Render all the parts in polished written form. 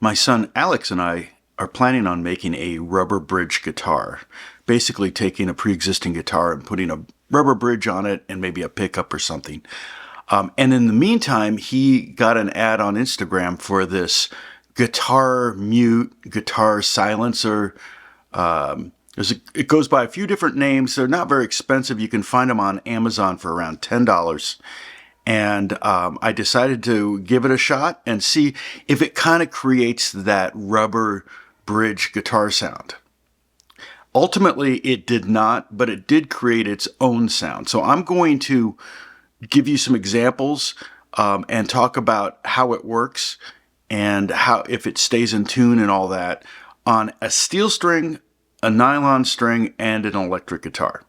My son Alex and I are planning on making a rubber bridge guitar. Basically taking a pre-existing guitar and putting a rubber bridge on it and maybe a pickup or something. And in the meantime, he got an ad on Instagram for this guitar mute, guitar silencer. It goes by a few different names. They're not very expensive. You can find them on Amazon for around $10. And I decided to give it a shot and see if it kind of creates that rubber bridge guitar sound. Ultimately, it did not, but it did create its own sound. So I'm going to give you some examples and talk about how it works and how if it stays in tune and all that on a steel string, a nylon string, and an electric guitar.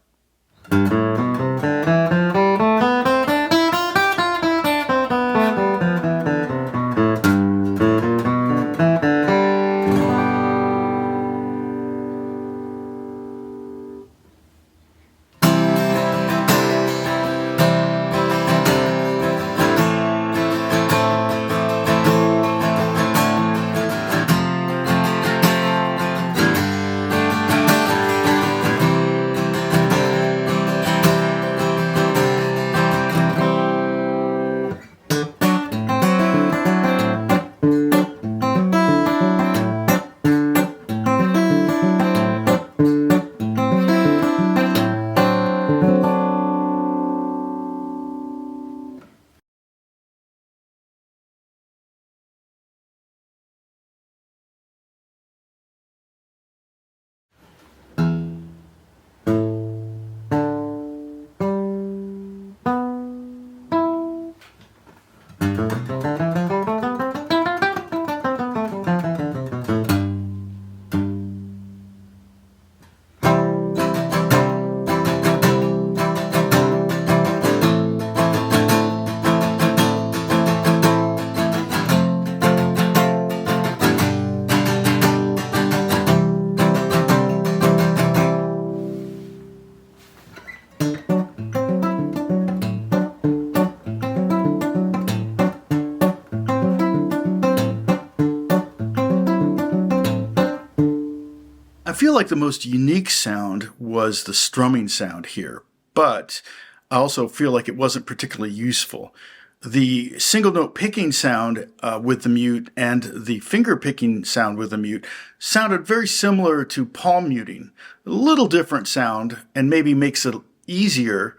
I feel like the most unique sound was the strumming sound here, but I also feel like it wasn't particularly useful. The single note picking sound with the mute and the finger picking sound with the mute sounded very similar to palm muting. A little different sound and maybe makes it easier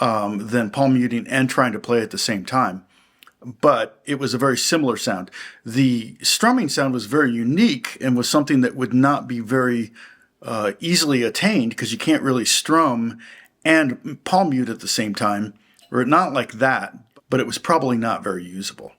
than palm muting and trying to play at the same time. But it was a very similar sound. The strumming sound was very unique and was something that would not be very easily attained because you can't really strum and palm mute at the same time, or not like that, but it was probably not very usable.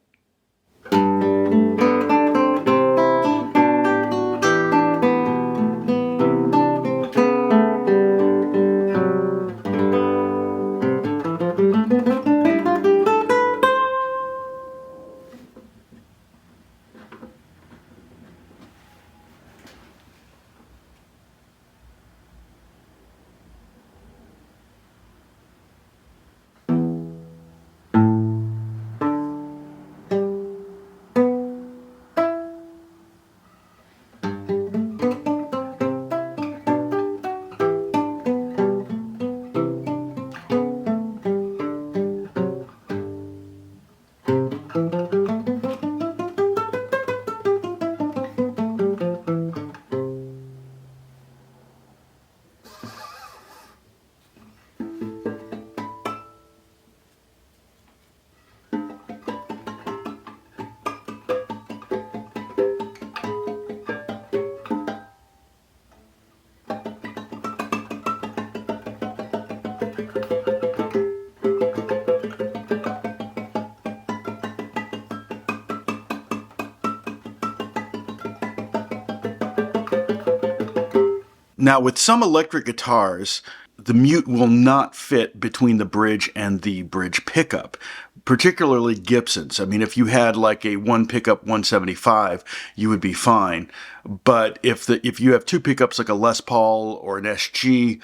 Now, with some electric guitars, the mute will not fit between the bridge and the bridge pickup, particularly Gibsons. I mean, if you had like a one pickup 175, you would be fine. But if you have two pickups like a Les Paul or an SG,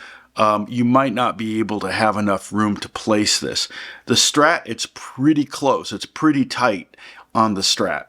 you might not be able to have enough room to place this. The Strat, it's pretty close. It's pretty tight on the Strat.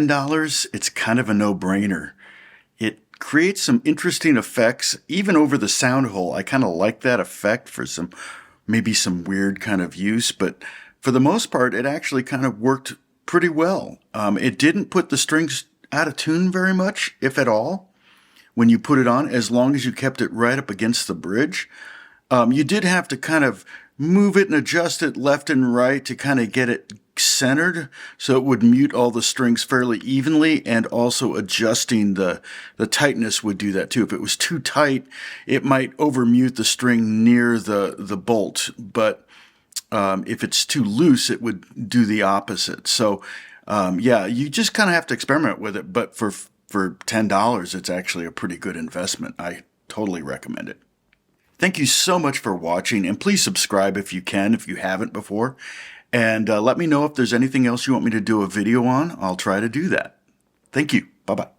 $10, it's kind of a no-brainer. It creates some interesting effects, even over the sound hole. I kind of like that effect for maybe some weird kind of use, but for the most part, it actually kind of worked pretty well. It didn't put the strings out of tune very much, if at all, when you put it on, as long as you kept it right up against the bridge. You did have to kind of move it and adjust it left and right to kind of get it centered so it would mute all the strings fairly evenly, and also adjusting the tightness would do that too. If it was too tight, it might overmute the string near the bolt, but if it's too loose, it would do the opposite. So yeah, you just kind of have to experiment with it, but for $10, it's actually a pretty good investment. I totally recommend it. Thank you so much for watching, and please subscribe if you can, if you haven't before. And let me know if there's anything else you want me to do a video on. I'll try to do that. Thank you. Bye-bye.